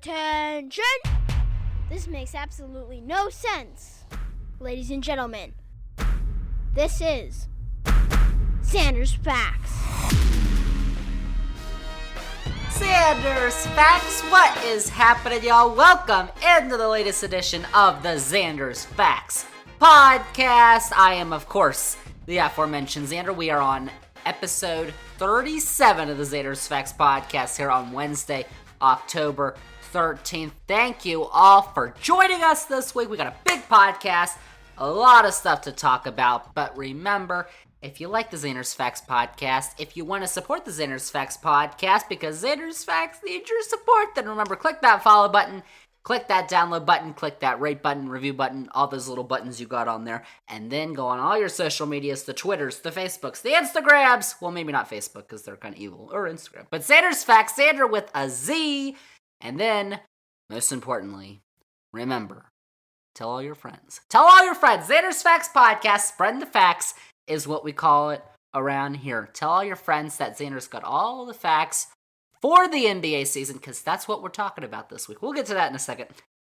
Attention! This makes absolutely no sense. Ladies and gentlemen, this is Zander's Facts. Zander's Facts, what is happening, y'all? Welcome into the latest edition of the Zander's Facts podcast. I am, of course, the aforementioned Zander. We are on episode 37 of the Zander's Facts podcast here on Wednesday, October 13th. Thank you all for joining us this week. We got a big podcast, a lot of stuff to talk about, but remember, if you like the Zander's Facts podcast, if you want to support the Zander's Facts podcast because Zander's Facts need your support, then remember, click that follow button, click that download button, click that rate button, review button, all those little buttons you got on there, and then go on all your social medias, the Twitters, the Facebooks, the Instagrams, well, maybe not Facebook because they're kind of evil, or Instagram, but Zander's Facts, Zander with a Z, and then, most importantly, remember, tell all your friends. Tell all your friends. Zander's Facts podcast, spreading the facts, is what we call it around here. Tell all your friends that Zander's got all the facts for the NBA season, because that's what we're talking about this week. We'll get to that in a second.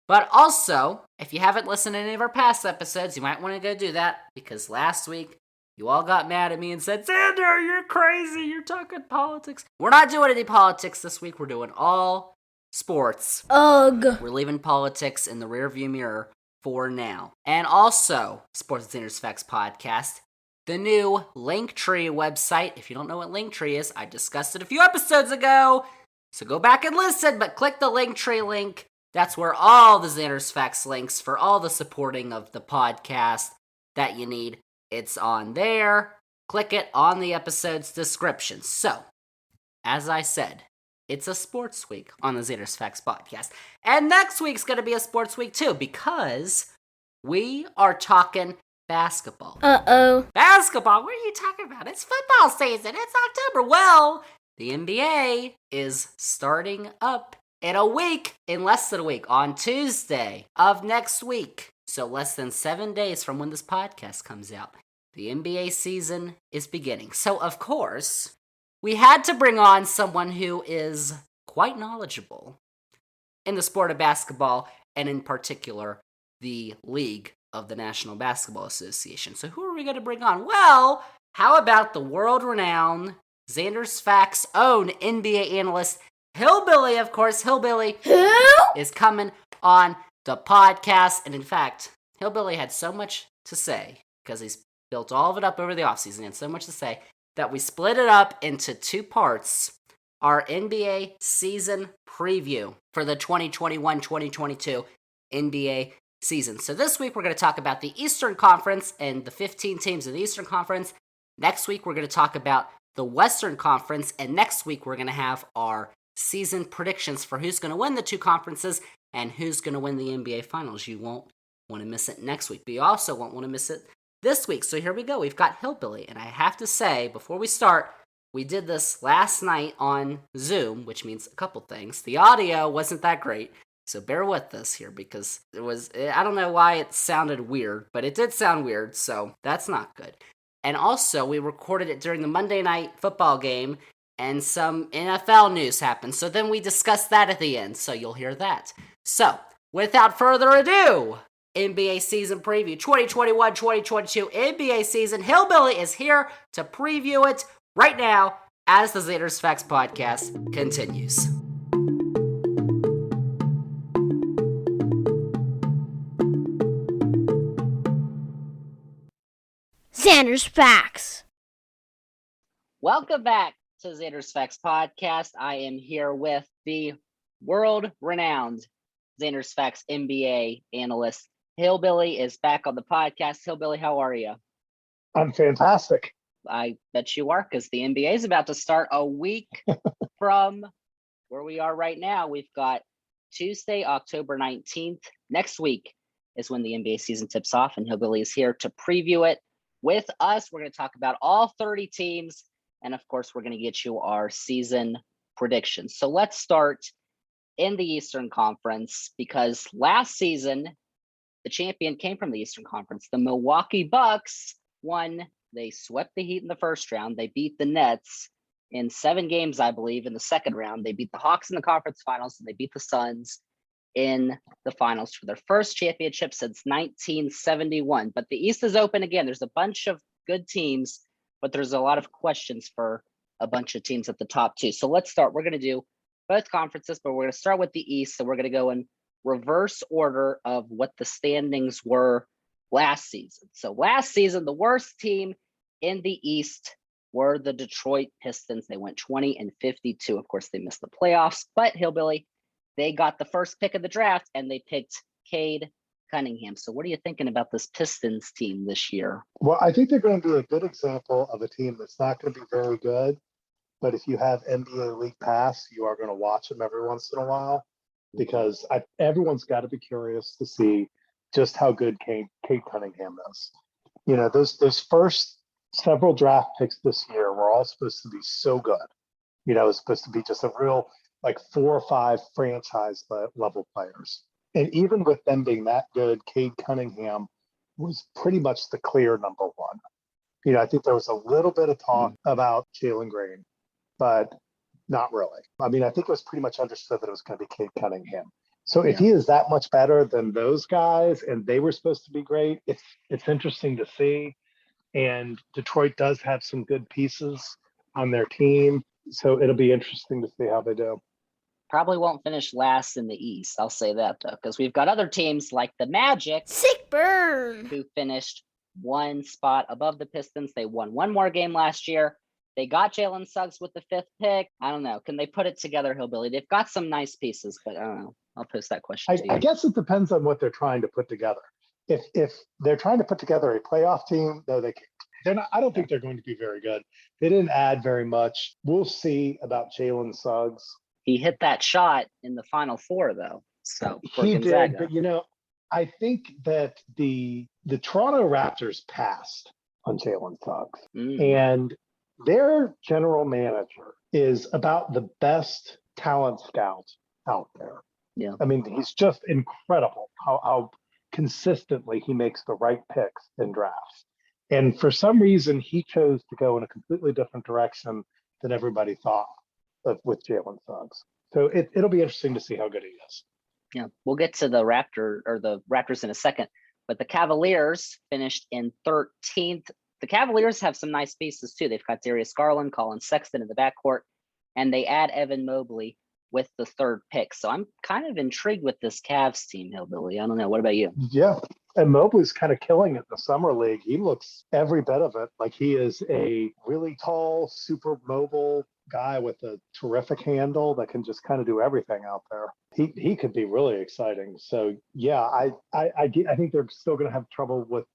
But also, if you haven't listened to any of our past episodes, you might want to go do that, because last week, you all got mad at me and said, Zander, you're crazy, you're talking politics. We're not doing any politics this week. We're doing all sports. Ugh. We're leaving politics in the rearview mirror for now. And also, Sports Zander's Facts podcast, the new Linktree website. If you don't know what Linktree is, I discussed it a few episodes ago, so go back and listen, but click the Linktree link. That's where all the Zander's Facts links for all the supporting of the podcast that you need, it's on there. Click it on the episode's description. So, as I said, it's a sports week on the Zander's Facts podcast. And next week's going to be a sports week too, because we are talking basketball. Uh-oh. Basketball? What are you talking about? It's football season. It's October. Well, the NBA is starting up in a week, in less than a week, on Tuesday of next week. So less than 7 days from when this podcast comes out. The NBA season is beginning. So, of course, we had to bring on someone who is quite knowledgeable in the sport of basketball, and in particular, the League of the National Basketball Association. So who are we going to bring on? Well, how about the world-renowned Zander's Facts' own NBA analyst, Hillbilly, of course. Hillbilly is coming on the podcast, and in fact, Hillbilly had so much to say, because he's built all of it up over the offseason, and so much to say, that we split it up into two parts, our NBA season preview for the 2021-2022 NBA season. So this week we're going to talk about the Eastern Conference and the 15 teams in the Eastern Conference. Next week we're going to talk about the Western Conference, and next week we're going to have our season predictions for who's going to win the two conferences and who's going to win the NBA Finals. You won't want to miss it next week, but you also won't want to miss it this week. So here we go. We've got Hillbilly, and I have to say, before we start, we did this last night on Zoom, which means a couple things. The audio wasn't that great, so bear with us here, because I don't know why it sounded weird, but it did sound weird, so that's not good. And also, we recorded it during the Monday night football game, and some NFL news happened, so then we discussed that at the end, so you'll hear that. So, without further ado, NBA season preview, 2021-2022 NBA season. Hillbilly is here to preview it right now as the Zander's Facts podcast continues. Zander's Facts. Welcome back to Zander's Facts podcast. I am here with the world-renowned Zander's Facts NBA analyst. Hillbilly is back on the podcast. Hillbilly, how are you? I'm fantastic. I bet you are, because the NBA is about to start a week from where we are right now. We've got Tuesday, October 19th. Next week is when the NBA season tips off, and Hillbilly is here to preview it with us. We're going to talk about all 30 teams, and of course, we're going to get you our season predictions. So let's start in the Eastern Conference, because last season, the champion came from the Eastern Conference. The Milwaukee Bucks won. They swept the Heat in the first round. They beat the Nets in 7 games, I believe, in the second round. They beat the Hawks in the conference finals, and they beat the Suns in the finals for their first championship since 1971. But the East is open again. There's a bunch of good teams, but there's a lot of questions for a bunch of teams at the top too. So let's start. We're going to do both conferences, but we're going to start with the East. So we're going to go in reverse order of what the standings were last season. So last season, the worst team in the East were the Detroit Pistons. They went 20-52. Of course, they missed the playoffs, but Hillbilly, they got the first pick of the draft and they picked Cade Cunningham. So what are you thinking about this Pistons team this year? Well, I think they're going to be a good example of a team that's not going to be very good, but if you have NBA League Pass, you are going to watch them every once in a while because everyone's got to be curious to see just how good Cade Cunningham is. You know, those first several draft picks this year were all supposed to be so good. You know, it's supposed to be just a real like 4 or 5 franchise level players. And even with them being that good, Cade Cunningham was pretty much the clear number one. You know, I think there was a little bit of talk about Jalen Green, but not really. I mean, I think it was pretty much understood that it was going to be Cade Cunningham. So if he is that much better than those guys and they were supposed to be great, it's interesting to see. And Detroit does have some good pieces on their team. So it'll be interesting to see how they do. Probably won't finish last in the East. I'll say that, though, because we've got other teams like the Magic. Sick burn. Who finished 1 spot above the Pistons. They won 1 more game last year. They got Jalen Suggs with the 5th pick. I don't know. Can they put it together, Hillbilly? They've got some nice pieces, but I don't know. I'll post that question to you. I guess it depends on what they're trying to put together. If they're trying to put together a playoff team, no, they can't. They're not. I don't think they're going to be very good. They didn't add very much. We'll see about Jalen Suggs. He hit that shot in the Final Four, though. So he did, but you know, I think that the Toronto Raptors passed on Jalen Suggs, and their general manager is about the best talent scout out there. Yeah, I mean, he's just incredible how consistently he makes the right picks in drafts. And for some reason, he chose to go in a completely different direction than everybody thought with Jalen Suggs. So it'll be interesting to see how good he is. Yeah, we'll get to the Raptors in a second, but the Cavaliers finished in 13th. The Cavaliers have some nice pieces too. They've got Darius Garland, Colin Sexton in the backcourt, and they add Evan Mobley with the 3rd pick. So I'm kind of intrigued with this Cavs team, Hillbilly. I don't know. What about you? Yeah. And Mobley's kind of killing it in the summer league. He looks every bit of it like he is a really tall, super mobile guy with a terrific handle that can just kind of do everything out there. He could be really exciting. So yeah, I think they're still going to have trouble with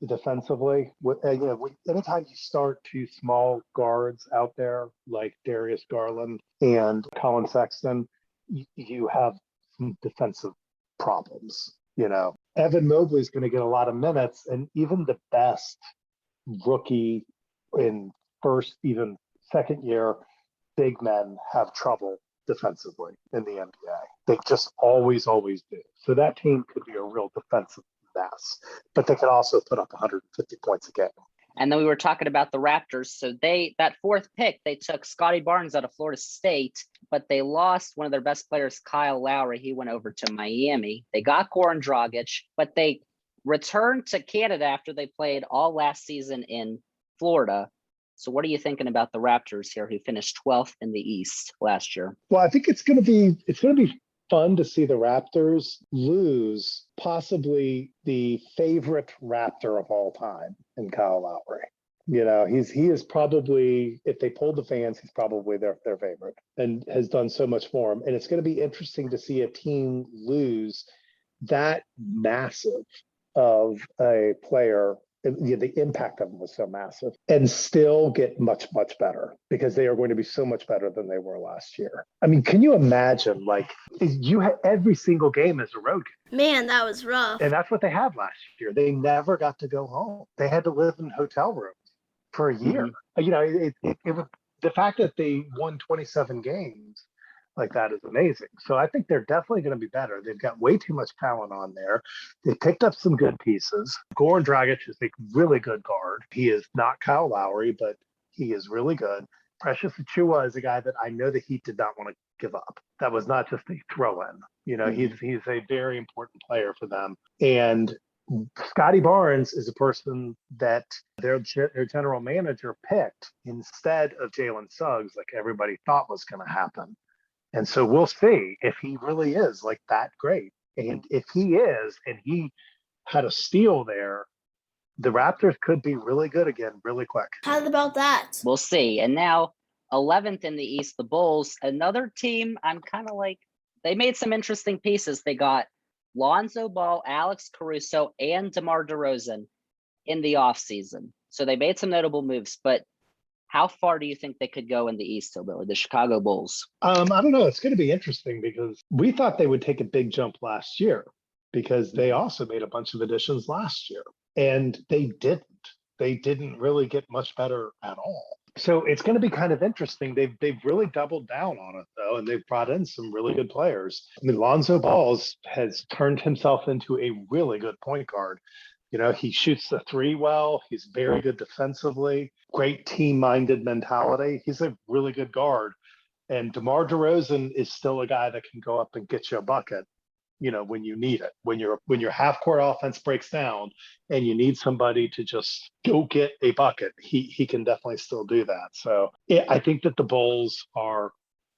defensively. Anytime you start 2 small guards out there like Darius Garland and Colin Sexton, you have some defensive problems. You know, Evan Mobley is going to get a lot of minutes, and even the best rookie in first, even second year big men have trouble defensively in the NBA. They just always do. So that team could be a real defensive mess, but they can also put up 150 points a game. And then we were talking about the Raptors. So that 4th pick, they took Scotty Barnes out of Florida State, but they lost one of their best players, Kyle Lowry. He went over to Miami. They got Goran Dragic, but they returned to Canada after they played all last season in Florida. So what are you thinking about the Raptors here, who finished 12th in the East last year? Well, I think it's going to be fun to see the Raptors lose possibly the favorite Raptor of all time in Kyle Lowry. You know, he is probably, if they polled the fans, he's probably their favorite and has done so much for them. And it's going to be interesting to see a team lose that massive of a player. The impact of them was so massive and still get much, much better because they are going to be so much better than they were last year. I mean, can you imagine, like, you had every single game as a road game? Man, that was rough. And that's what they had last year. They never got to go home. They had to live in hotel rooms for a year. You know, it was the fact that they won 27 games like that is amazing. So I think they're definitely going to be better. They've got way too much talent on there. They picked up some good pieces. Goran Dragic is a really good guard. He is not Kyle Lowry, but he is really good. Precious Achua is a guy that I know the Heat did not want to give up. That was not just a throw-in. He's a very important player for them. And Scotty Barnes is a person that their general manager picked instead of Jalen Suggs, like everybody thought was going to happen. And so we'll see if he really is like that great. And if he is, and he had a steal there, the Raptors could be really good again really quick. How about that? We'll see. And now 11th in the East, the Bulls, another team I'm kind of like, they made some interesting pieces. They got Lonzo Ball, Alex Caruso, and DeMar DeRozan in the offseason. So they made some notable moves, but how far do you think they could go in the East, Hillbilly, the Chicago Bulls? I don't know. It's going to be interesting because we thought they would take a big jump last year because they also made a bunch of additions last year, and they didn't. They didn't really get much better at all. So it's going to be kind of interesting. They've really doubled down on it, though, and they've brought in some really good players. I mean, Lonzo Ball has turned himself into a really good point guard. He shoots the three well. He's very good defensively, great team-minded mentality. He's a really good guard. And DeMar DeRozan is still a guy that can go up and get you a bucket, when you need it. When your half-court offense breaks down and you need somebody to just go get a bucket, he can definitely still do that. So I think that the Bulls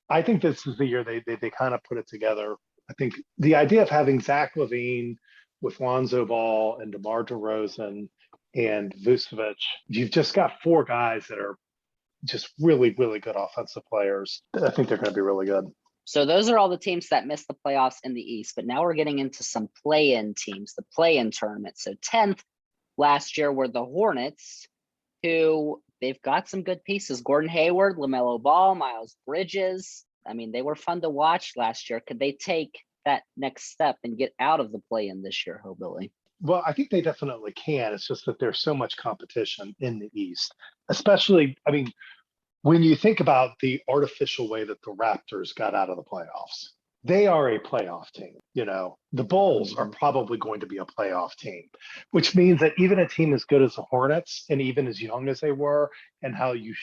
I think this is the year they kind of put it together. I think the idea of having Zach LaVine with Lonzo Ball and DeMar DeRozan and Vucevic, you've just got four guys that are just really, really good offensive players. I think they're going to be really good. So those are all the teams that missed the playoffs in the East, but now we're getting into some play-in teams, the play-in tournament. So 10th last year were the Hornets, who they've got some good pieces. Gordon Hayward, LaMelo Ball, Miles Bridges. I mean, they were fun to watch last year. Could they take that next step and get out of the play-in this year, Hillbilly? Well, I think they definitely can. It's just that there's so much competition in the East, especially, when you think about the artificial way that the Raptors got out of the playoffs. They are a playoff team. The Bulls are probably going to be a playoff team, which means that even a team as good as the Hornets and even as young as they were, and how you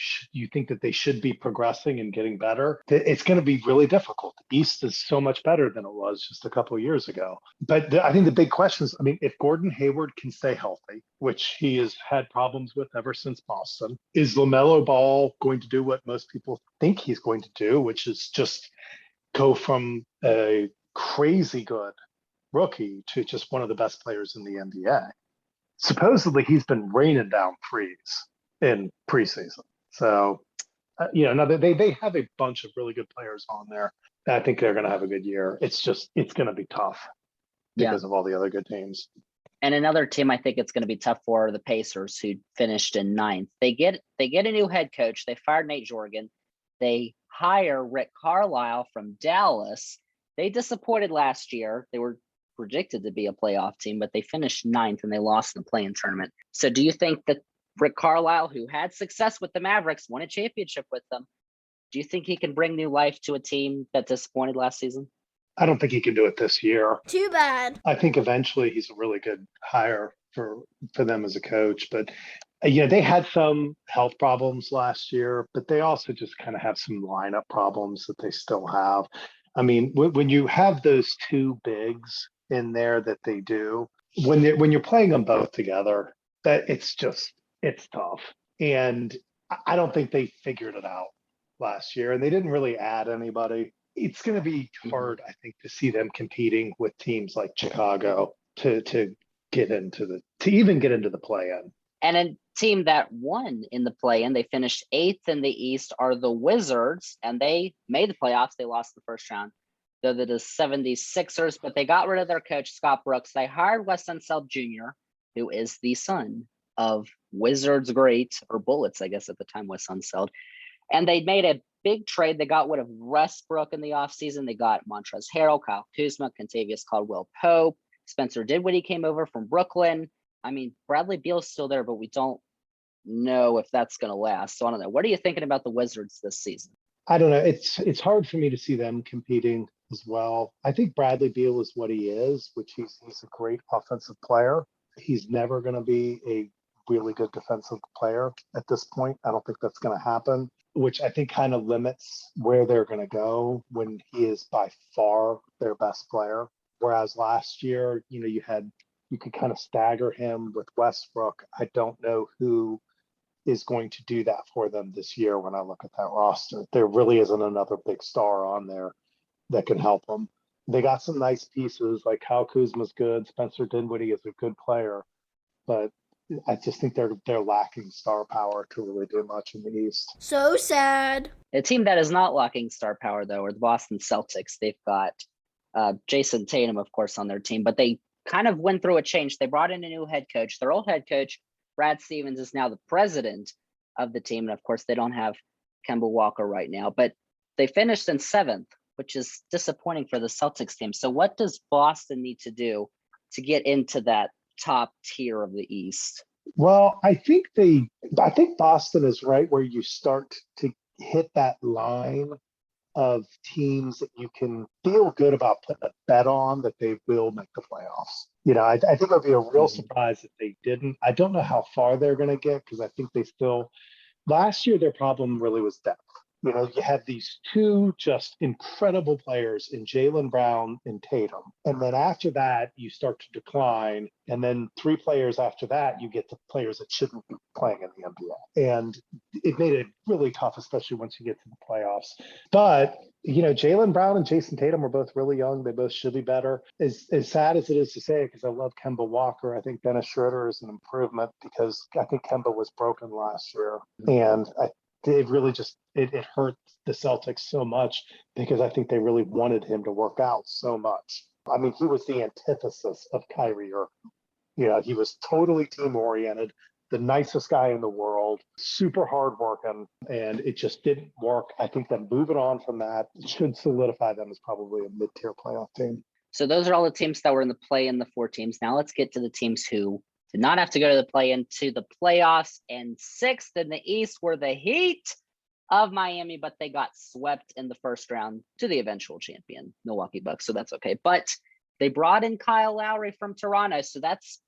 think that they should be progressing and getting better, it's going to be really difficult. The East is so much better than it was just a couple of years ago. But I think the big question is, if Gordon Hayward can stay healthy, which he has had problems with ever since Boston, is LaMelo Ball going to do what most people think he's going to do, which is just go from a crazy good rookie to just one of the best players in the NBA. Supposedly, he's been raining down threes in preseason. So, now they have a bunch of really good players on there. I think they're going to have a good year. It's going to be tough because of all the other good teams. And another team I think it's going to be tough for are the Pacers, who finished in 9th. They get a new head coach. They fired Nate Jorgen. They hire Rick Carlisle from Dallas. They disappointed last year. They were predicted to be a playoff team, but they finished 9th and they lost in the play-in tournament. So do you think that Rick Carlisle, who had success with the Mavericks, won a championship with them, do you think he can bring new life to a team that disappointed last season? I don't think he can do it this year. Too bad. I think eventually he's a really good hire for them as a coach, but they had some health problems last year, but they also just kind of have some lineup problems that they still have. When you have those two bigs in there that they do, when you're playing them both together, that it's tough. And I don't think they figured it out last year, and they didn't really add anybody. It's going to be hard, I think, to see them competing with teams like Chicago to even get into the play-in. And a team that won in the play-in, they finished 8th in the East, are the Wizards, and they made the playoffs. They lost the first round. They're the 76ers, but they got rid of their coach, Scott Brooks. They hired Wes Unseld Jr., who is the son of Wizards great, or Bullets, I guess, at the time, Wes Unseld. And they made a big trade. They got rid of Westbrook in the offseason. They got Montrezl Harrell, Kyle Kuzma, Kentavious Caldwell-Pope. Spencer Dinwiddie came over from Brooklyn. Bradley Beal's still there, but we don't know if that's going to last. So I don't know. What are you thinking about the Wizards this season? I don't know. It's hard for me to see them competing as well. I think Bradley Beal is what he is, which he's a great offensive player. He's never going to be a really good defensive player at this point. I don't think that's going to happen. which I think kind of limits where they're going to go when he is by far their best player. Whereas last year, you could kind of stagger him with Westbrook. I don't know who is going to do that for them this year when I look at that roster. There really isn't another big star on there that can help them. They got some nice pieces, like Kyle Kuzma's good, Spencer Dinwiddie is a good player, but I just think they're lacking star power to really do much in the East. So sad. A team that is not lacking star power, though, are the Boston Celtics. They've got Jason Tatum, of course, on their team, but they kind of went through a change. They brought in a new head coach. Their old head coach, Brad Stevens, is now the president of the team. And of course, they don't have Kemba Walker right now, but they finished in 7th, which is disappointing for the Celtics team. So what does Boston need to do to get into that top tier of the East? Well, I think Boston is right where you start to hit that line of teams that you can feel good about putting a bet on that they will make the playoffs. I think it would be a real surprise if they didn't. I don't know how far they're going to get because I think last year their problem really was depth. You had these two just incredible players in Jaylen Brown and Tatum. And then after that, you start to decline. And then 3 players after that, you get the players that shouldn't be playing in the NBA. And it made it really tough, especially once you get to the playoffs. But, Jaylen Brown and Jason Tatum are both really young. They both should be better. As sad as it is to say, because I love Kemba Walker, I think Dennis Schroeder is an improvement because I think Kemba was broken last year. And it really just it hurt the Celtics so much because I think they really wanted him to work out so much. I mean, he was the antithesis of Kyrie Irving. He was totally team oriented, the nicest guy in the world, super hard working, and it just didn't work. I think that moving on from that should solidify them as probably a mid-tier playoff team. So those are all the teams that were in the play-in, the 4 teams. Now let's get to the teams who did not have to go to the play-in to the playoffs. And 6th in the East were the Heat of Miami, but they got swept in the first round to the eventual champion, Milwaukee Bucks. So that's okay. But they brought in Kyle Lowry from Toronto. So that's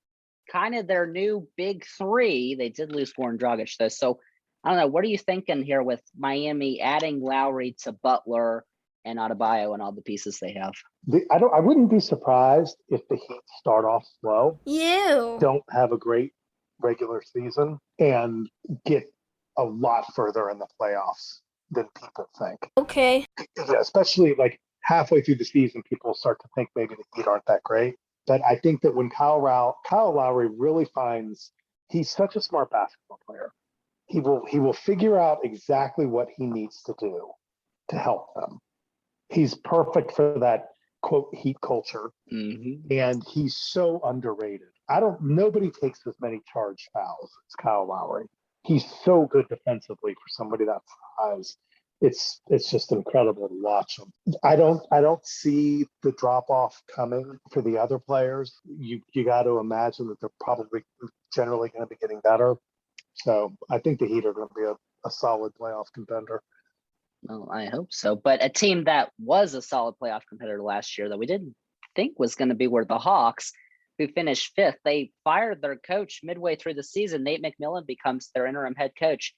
kind of their new big 3. They did lose Goran Dragic, though. So I don't know. What are you thinking here with Miami adding Lowry to Butler and Adebayo and all the pieces they have? I wouldn't be surprised if the Heat start off slow. Don't have a great regular season and get a lot further in the playoffs than people think. Okay. Especially like halfway through the season, people start to think maybe the Heat aren't that great. But I think that when Kyle Lowry really finds he's such a smart basketball player, he will figure out exactly what he needs to do to help them. He's perfect for that quote Heat culture, and he's so underrated. Nobody takes as many charged fouls as Kyle Lowry. He's so good defensively for somebody that size. It's just incredible to watch him. I don't see the drop off coming for the other players. You got to imagine that they're probably generally going to be getting better. So I think the Heat are going to be a solid playoff contender. Well, I hope so. But a team that was a solid playoff competitor last year that we didn't think was going to be were the Hawks, who finished 5th. They fired their coach midway through the season. Nate McMillan becomes their interim head coach,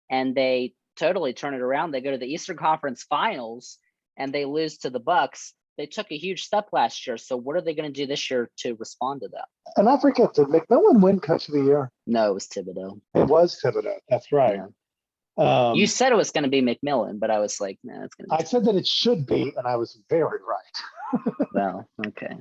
and they totally turn it around. They go to the Eastern Conference Finals, and they lose to the Bucks. They took a huge step last year. So what are they going to do this year to respond to that? And I forget, did McMillan win Coach of the Year? No, it was Thibodeau. It was Thibodeau. That's right. Yeah. You said it was going to be McMillan, but I was like, no, it's going to be. I said that it should be, and I was very right. Well, okay.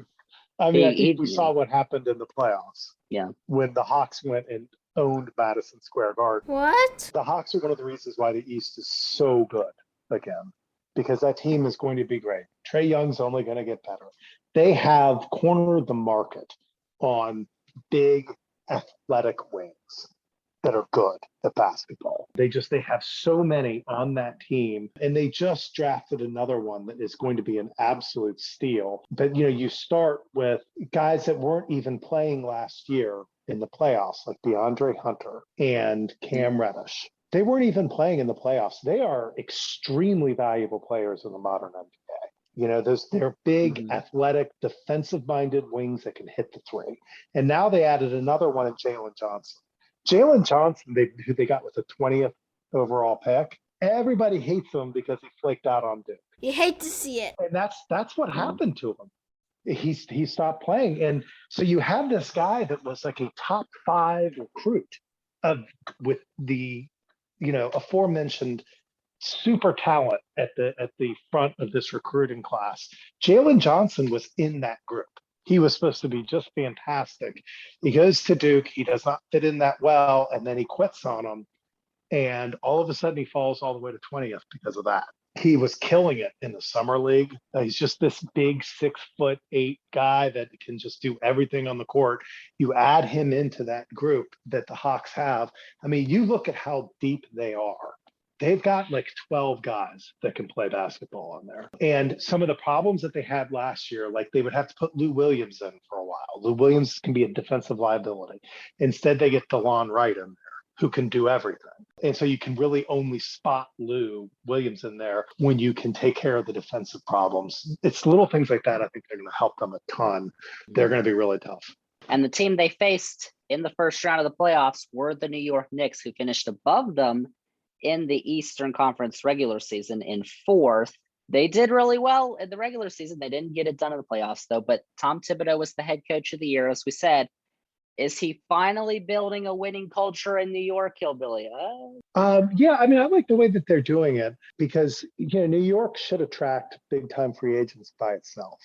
I mean, I think we saw what happened in the playoffs. Yeah. When the Hawks went and owned Madison Square Garden. What? The Hawks are one of the reasons why the East is so good again, because that team is going to be great. Trae Young's only going to get better. They have cornered the market on big athletic wings that are good at basketball. They have so many on that team, and they just drafted another one that is going to be an absolute steal. But you start with guys that weren't even playing last year in the playoffs, like DeAndre Hunter and Cam Reddish. They weren't even playing in the playoffs. They are extremely valuable players in the modern NBA. They're big, athletic, defensive-minded wings that can hit the 3. And now they added another one in Jalen Johnson. Jalen Johnson, who they got with the 20th overall pick, Everybody hates him because he flaked out on Duke. You hate to see it. And that's what happened to him. He stopped playing. And so you have this guy that was like a top 5 recruit of with the, aforementioned super talent at the front of this recruiting class. Jalen Johnson was in that group. He was supposed to be just fantastic. He goes to Duke. He does not fit in that well, and then he quits on them. And all of a sudden, he falls all the way to 20th because of that. He was killing it in the summer league. He's just this big 6'8" guy that can just do everything on the court. You add him into that group that the Hawks have. I mean, you look at how deep they are. They've got like 12 guys that can play basketball on there. And some of the problems that they had last year, like they would have to put Lou Williams in for a while. Lou Williams can be a defensive liability. Instead, they get DeLon Wright in there, who can do everything. And so you can really only spot Lou Williams in there when you can take care of the defensive problems. It's little things like that I think are going to help them a ton. They're going to be really tough. And the team they faced in the first round of the playoffs were the New York Knicks, who finished above them in the Eastern Conference regular season in 4th. They did really well in the regular season. They didn't get it done in the playoffs, though. But Tom Thibodeau was the head coach of the year, as we said. Is he finally building a winning culture in New York, Hillbilly? Yeah, I mean, I like the way that they're doing it because, New York should attract big-time free agents by itself.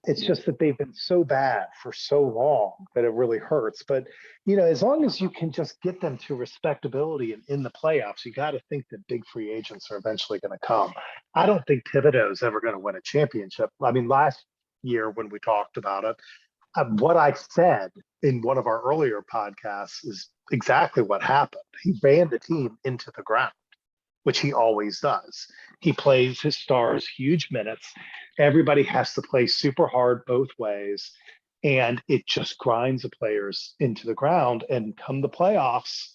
It's just that they've been so bad for so long that it really hurts. But, as long as you can just get them to respectability and in the playoffs, you got to think that big free agents are eventually going to come. I don't think Thibodeau's ever going to win a championship. I mean, last year when we talked about it, what I said in one of our earlier podcasts is exactly what happened. He ran the team into the ground, which he always does. He plays his stars huge minutes. Everybody has to play super hard both ways. And it just grinds the players into the ground. And come the playoffs,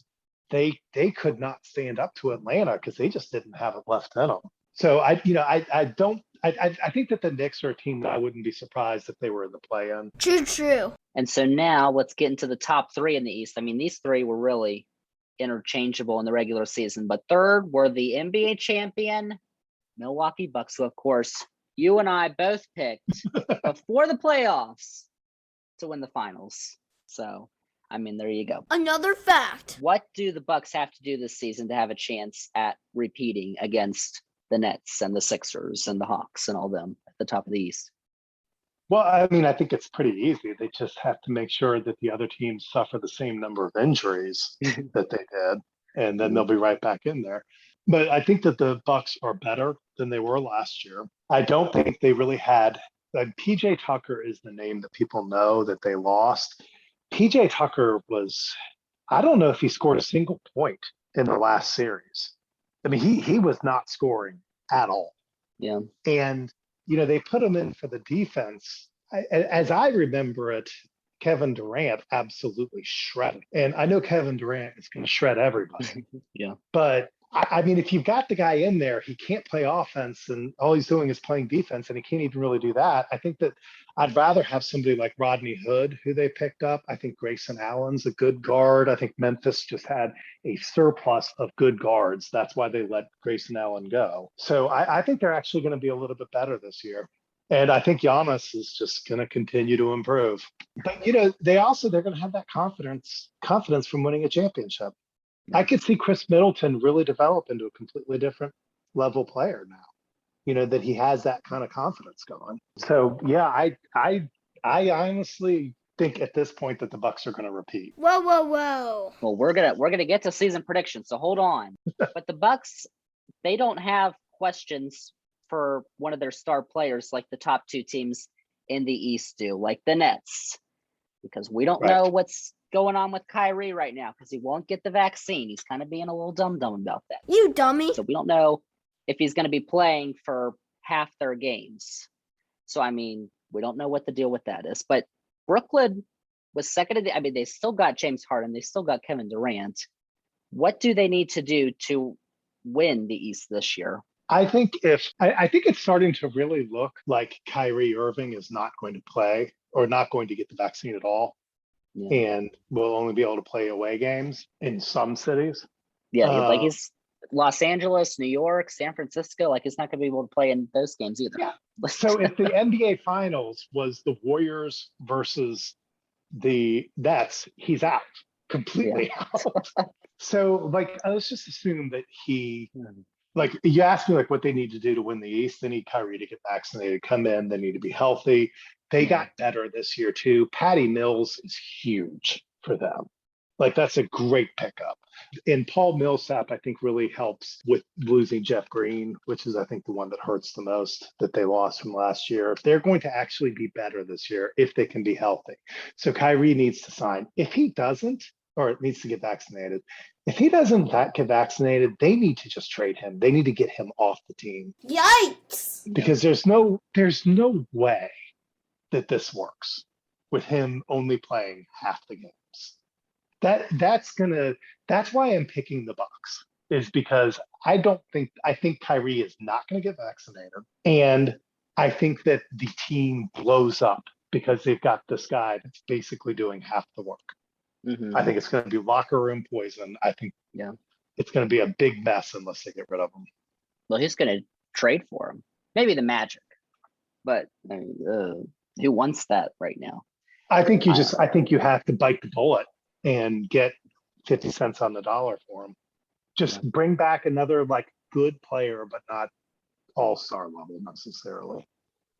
they could not stand up to Atlanta because they just didn't have it left in them. So I think that the Knicks are a team that I wouldn't be surprised if they were in the play-in. True. And so now let's get into the top 3 in the East. I mean, these 3 were really interchangeable in the regular season, but third were the NBA champion Milwaukee Bucks, who of course you and I both picked before the playoffs to win the finals. So, I mean, there you go. Another fact. What do the Bucks have to do this season to have a chance at repeating against the Nets and the Sixers and the Hawks and all them at the top of the East? Well, I mean, I think it's pretty easy. They just have to make sure that the other teams suffer the same number of injuries that they did, and then they'll be right back in there. But I think that the Bucks are better than they were last year. I don't think they really had PJ Tucker is the name that people know that they lost. PJ Tucker I don't know if he scored a single point in the last series. I mean, he was not scoring at all. Yeah. And, they put him in for the defense. As I remember it, Kevin Durant absolutely shredded. And I know Kevin Durant is going to shred everybody. Yeah. But I mean, if you've got the guy in there, he can't play offense and all he's doing is playing defense and he can't even really do that. I think that I'd rather have somebody like Rodney Hood, who they picked up. I think Grayson Allen's a good guard. I think Memphis just had a surplus of good guards. That's why they let Grayson Allen go. So I think they're actually going to be a little bit better this year. And I think Giannis is just going to continue to improve. But, they're going to have that confidence from winning a championship. I could see Chris Middleton really develop into a completely different level player now, that he has that kind of confidence going. So, yeah, I honestly think at this point that the Bucks are going to repeat. Whoa. Well, we're gonna get to season predictions, so hold on. But the Bucks, they don't have questions for one of their star players like the top 2 teams in the East do, like the Nets, because we don't know what's going on with Kyrie right now because he won't get the vaccine. He's kind of being a little dumb about that. You dummy. So we don't know if he's going to be playing for half their games. So, I mean, we don't know what the deal with that is. But Brooklyn was second. They still got James Harden. They still got Kevin Durant. What do they need to do to win the East this year? I think it's starting to really look like Kyrie Irving is not going to play or not going to get the vaccine at all. Yeah. And will only be able to play away games in some cities. Yeah, like Los Angeles, New York, San Francisco, like he's not going to be able to play in those games either. Yeah. So if the NBA Finals was the Warriors versus the Nets, he's out, completely out. So like, let's just assume that like you asked me like what they need to do to win the East. They need Kyrie to get vaccinated, come in. They need to be healthy. They got better this year too. Patty Mills is huge for them. Like that's a great pickup. And Paul Millsap, I think, really helps with losing Jeff Green, which is, I think, the one that hurts the most that they lost from last year. They're going to actually be better this year if they can be healthy. So Kyrie needs to sign. If he doesn't, or it needs to get vaccinated, if he doesn't get vaccinated, they need to just trade him. They need to get him off the team. Yikes! Because there's no way that this works with him only playing half the games. That's why I'm picking the Bucks, is because I think Kyrie is not going to get vaccinated, and I think that the team blows up because they've got this guy that's basically doing half the work. Mm-hmm. I think it's going to be locker room poison. I think it's going to be a big mess unless they get rid of him. Well, he's going to trade for him, maybe the Magic, but I mean, who wants that right now? I think you have to bite the bullet and get 50 cents on the dollar for him. Just bring back another like good player, but not all-star level necessarily.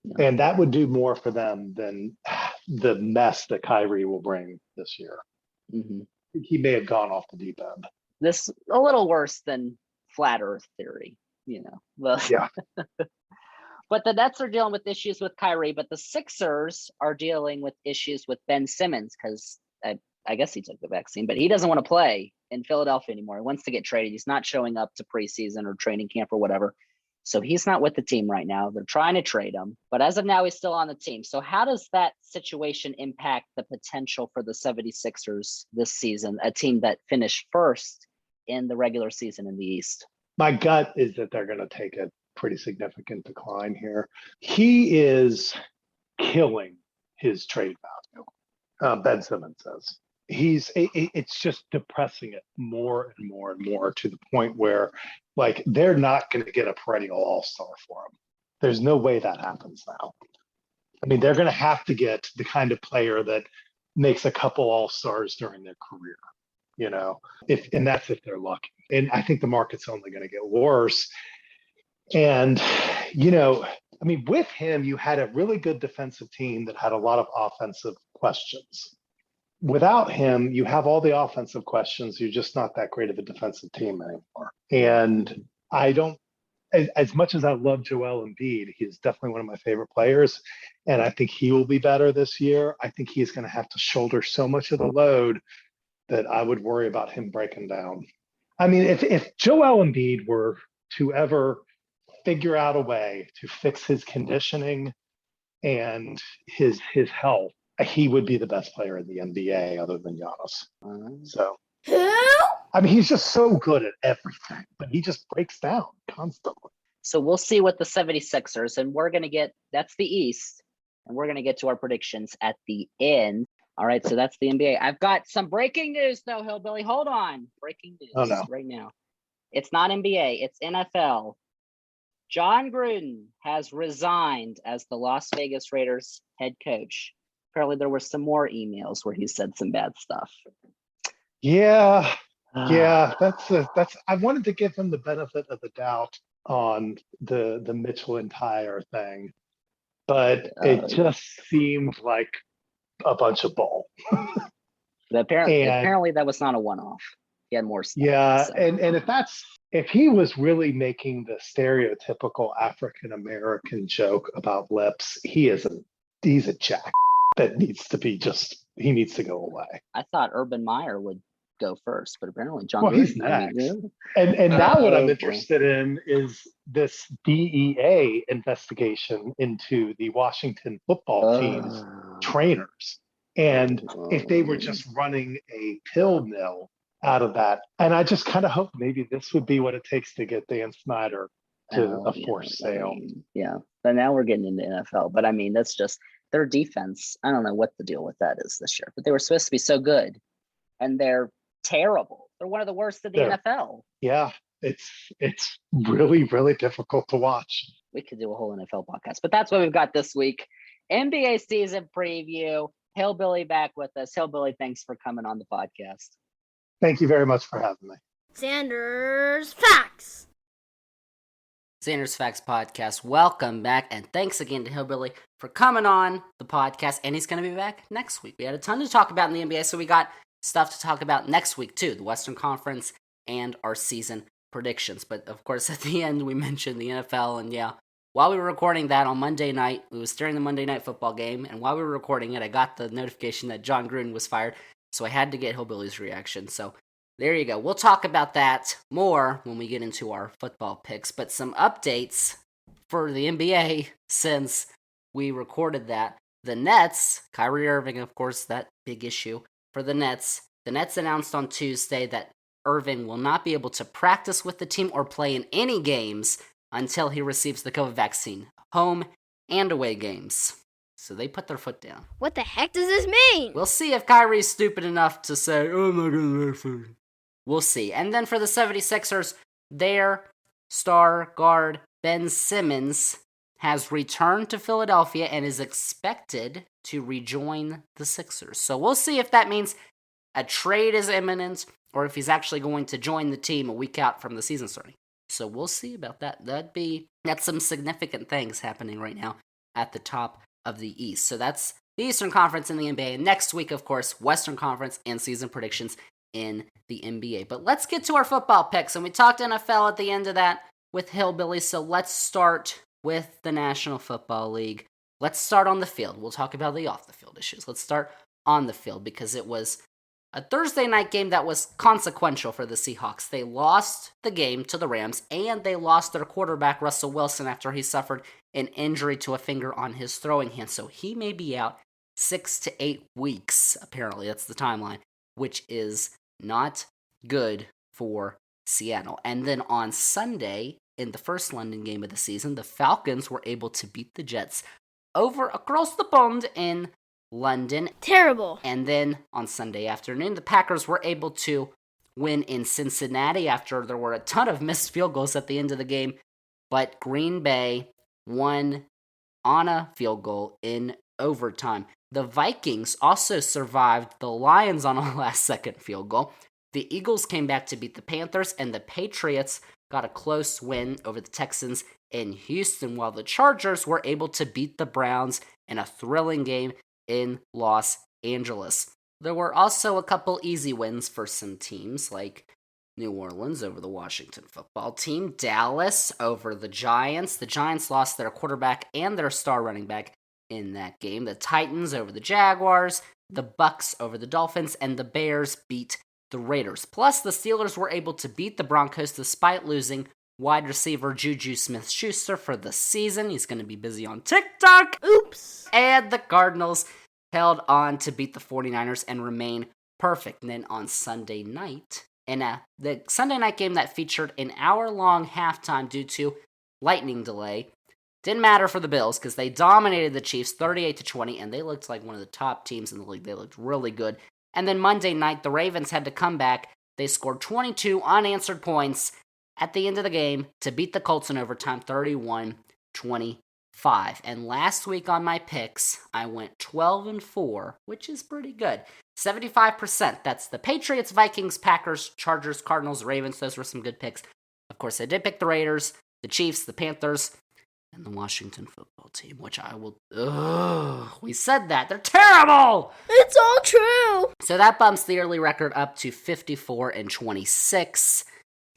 Yeah. And that would do more for them than the mess that Kyrie will bring this year. Mm-hmm. He may have gone off the deep end. This a little worse than flat Earth theory, you know. Well, yeah. But the Nets are dealing with issues with Kyrie, but the Sixers are dealing with issues with Ben Simmons because I guess he took the vaccine, but he doesn't want to play in Philadelphia anymore. He wants to get traded. He's not showing up to preseason or training camp or whatever. So he's not with the team right now. They're trying to trade him, but as of now, he's still on the team. So how does that situation impact the potential for the 76ers this season, a team that finished first in the regular season in the East? My gut is that they're going to take a pretty significant decline here. He is killing his trade value, Ben Simmons says. It's just depressing it more and more and more to the point where like they're not going to get a perennial all-star for him. There's no way that happens now. I mean, they're going to have to get the kind of player that makes a couple all-stars during their career, you know, and that's if they're lucky. And I think the market's only going to get worse. And, you know, I mean, with him, you had a really good defensive team that had a lot of offensive questions. Without him, you have all the offensive questions. You're just not that great of a defensive team anymore. And I don't, as much as I love Joel Embiid, he's definitely one of my favorite players. And I think he will be better this year. I think he's going to have to shoulder so much of the load that I would worry about him breaking down. I mean, if Joel Embiid were to ever figure out a way to fix his conditioning and his health, he would be the best player in the NBA other than Giannis. So, I mean, he's just so good at everything, but he just breaks down constantly. So we'll see what the 76ers, and we're going to get, that's the East, and we're going to get to our predictions at the end. All right, so that's the NBA. I've got some breaking news, though, Hillbilly. Hold on. Breaking news right now. It's not NBA, it's NFL. Jon Gruden has resigned as the Las Vegas Raiders head coach. Apparently there were some more emails where he said some bad stuff. Yeah, that's I wanted to give him the benefit of the doubt on the Mitchell and Tyre thing, but it just seemed like a bunch of bull. Apparently that was not a one-off. He had more stuff. Yeah, so. and if he was really making the stereotypical African-American joke about lips, he's a jack that needs to go away. I thought Urban Meyer would go first, but apparently Jon Gruden. He's next. And now what I'm interested in is this DEA investigation into the Washington football team's trainers. And if they were just running a pill mill out of that. And I just kind of hope maybe this would be what it takes to get Dan Snyder to a forced sale. Yeah. But now we're getting into NFL. But I mean, that's just their defense. I don't know what the deal with that is this year, but they were supposed to be so good and they're terrible. They're one of the worst in the NFL. Yeah. It's really, really difficult to watch. We could do a whole NFL podcast, but that's what we've got this week. NBA season preview. Hillbilly back with us. Hillbilly, thanks for coming on the podcast. Thank you very much for having me. Zander's Facts. Zander's Facts Podcast. Welcome back, and thanks again to Hillbilly for coming on the podcast, and he's going to be back next week. We had a ton to talk about in the NBA, so we got stuff to talk about next week, too, the Western Conference and our season predictions. But, of course, at the end, we mentioned the NFL, and yeah, while we were recording that on Monday night, it was during the Monday Night Football game, and while we were recording it, I got the notification that Jon Gruden was fired, so I had to get Hillbilly's reaction, so there you go. We'll talk about that more when we get into our football picks, but some updates for the NBA since we recorded that. The Nets, Kyrie Irving, of course, that big issue for the Nets. The Nets announced on Tuesday that Irving will not be able to practice with the team or play in any games until he receives the COVID vaccine, home and away games. So they put their foot down. What the heck does this mean? We'll see if Kyrie's stupid enough to say, oh, I'm not going to vaccine. We'll see. And then for the 76ers, their star guard, Ben Simmons, has returned to Philadelphia and is expected to rejoin the Sixers. So we'll see if that means a trade is imminent or if he's actually going to join the team a week out from the season starting. So we'll see about that. That's some significant things happening right now at the top of the East. So that's the Eastern Conference in the NBA. And next week, of course, Western Conference and season predictions in the NBA. But let's get to our football picks. And we talked NFL at the end of that with Hillbilly. So let's start with the National Football League. Let's start on the field. We'll talk about the off-the-field issues. Let's start on the field because it was a Thursday night game that was consequential for the Seahawks. They lost the game to the Rams, and they lost their quarterback, Russell Wilson, after he suffered an injury to a finger on his throwing hand. So he may be out 6 to 8 weeks, apparently. That's the timeline, which is not good for Seattle. And then on Sunday, in the first London game of the season, the Falcons were able to beat the Jets over across the pond in London. Terrible. And then on Sunday afternoon, the Packers were able to win in Cincinnati after there were a ton of missed field goals at the end of the game. But Green Bay won on a field goal in overtime. The Vikings also survived the Lions on a last-second field goal. The Eagles came back to beat the Panthers, and the Patriots got a close win over the Texans in Houston, while the Chargers were able to beat the Browns in a thrilling game in Los Angeles. There were also a couple easy wins for some teams, like New Orleans over the Washington football team, Dallas over the Giants. The Giants lost their quarterback and their star running back in that game. The Titans over the Jaguars, the Bucks over the Dolphins, and the Bears beat the Raiders. Plus, the Steelers were able to beat the Broncos despite losing wide receiver Juju Smith-Schuster for the season. He's going to be busy on TikTok. Oops. And the Cardinals held on to beat the 49ers and remain perfect. And then on Sunday night, in the Sunday night game that featured an hour-long halftime due to lightning delay, didn't matter for the Bills because they dominated the Chiefs 38-20, and they looked like one of the top teams in the league. They looked really good. And then Monday night, the Ravens had to come back. They scored 22 unanswered points at the end of the game to beat the Colts in overtime 31-25. And last week on my picks, I went 12-4, which is pretty good. 75%. That's the Patriots, Vikings, Packers, Chargers, Cardinals, Ravens. Those were some good picks. Of course, I did pick the Raiders, the Chiefs, the Panthers, and the Washington football team, which I will... we said that. They're terrible! It's all true. So that bumps the yearly record up to 54-26.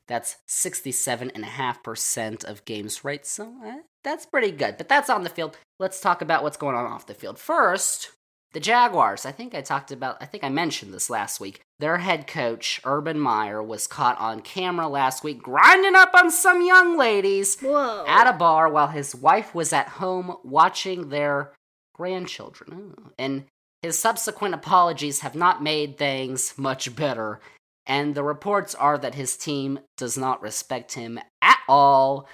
That's 67.5% of games right. So that's pretty good. But that's on the field. Let's talk about what's going on off the field. First, the Jaguars. I think I mentioned this last week. Their head coach, Urban Meyer, was caught on camera last week grinding up on some young ladies at a bar while his wife was at home watching their grandchildren. And his subsequent apologies have not made things much better. And the reports are that his team does not respect him at all.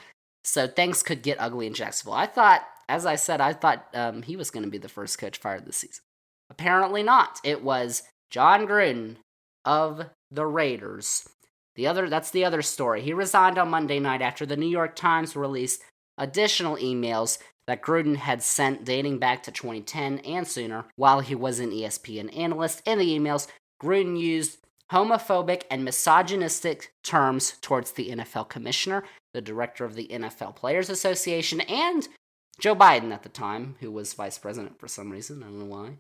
So things could get ugly in Jacksonville. I thought he was going to be the first coach fired this season. Apparently not. It was Jon Gruden of the Raiders. That's the other story. He resigned on Monday night after the New York Times released additional emails that Gruden had sent dating back to 2010 and sooner while he was an ESPN analyst. In the emails, Gruden used homophobic and misogynistic terms towards the NFL commissioner, the director of the NFL Players Association, and Joe Biden at the time, who was vice president for some reason. I don't know why.